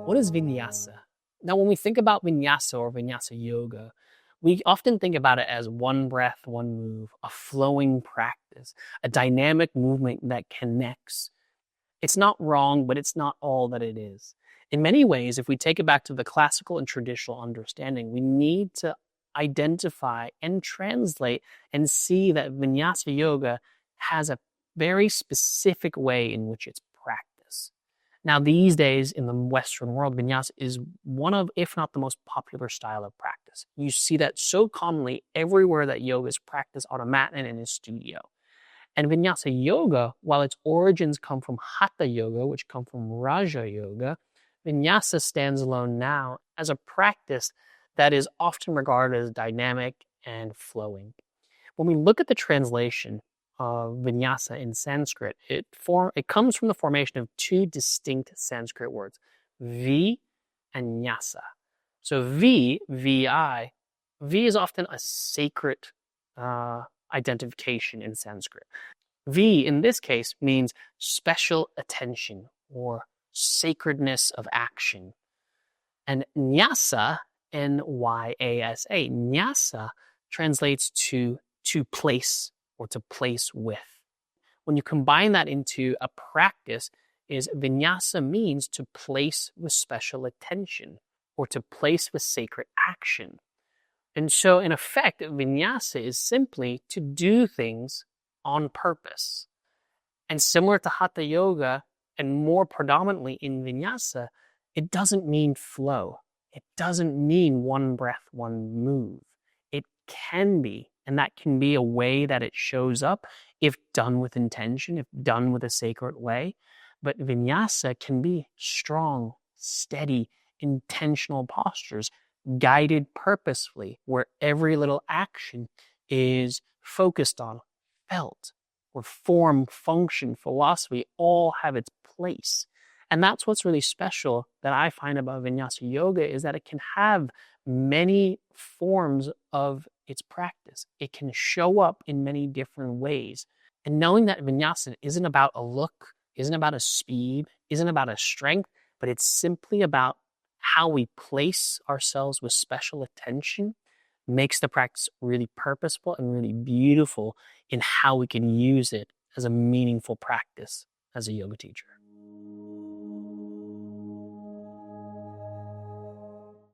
What is vinyasa? Now, when we think about vinyasa or vinyasa yoga, we often think about it as one breath, one move, a flowing practice, a dynamic movement that connects. It's not wrong, but it's not all that it is. In many ways, if we take it back to the classical and traditional understanding, we need to identify and translate and see that vinyasa yoga has a very specific way in which it's practiced. Now, these days in the Western world, vinyasa is one of, if not the most popular style of practice. You see that so commonly everywhere that yoga is practiced on a mat and in a studio. And vinyasa yoga, while its origins come from hatha yoga, which come from Raja yoga, vinyasa stands alone now as a practice that is often regarded as dynamic and flowing. When we look at the translation of vinyasa in Sanskrit, it comes from the formation of two distinct Sanskrit words, vi and nyāsa. So vi, vi is often a sacred identification in Sanskrit. Vi, in this case, means special attention or sacredness of action. And nyāsa, N-Y-A-S-A, nyāsa translates to place or to place with. When you combine that into a practice, is vinyasa means to place with special attention or to place with sacred action. And so, in effect, vinyasa is simply to do things on purpose. And similar to hatha yoga, and more predominantly in vinyasa, it doesn't mean flow. It doesn't mean one breath, one move. It can be, and that can be a way that it shows up if done with intention, if done with a sacred way. But vinyasa can be strong, steady, intentional postures, guided purposefully, where every little action is focused on, felt, where form, function, philosophy all have its place. And that's what's really special that I find about vinyasa yoga, is that it can have many forms of its practice. It can show up in many different ways. And knowing that vinyasa isn't about a look, isn't about a speed, isn't about a strength, but it's simply about how we place ourselves with special attention, makes the practice really purposeful and really beautiful in how we can use it as a meaningful practice as a yoga teacher.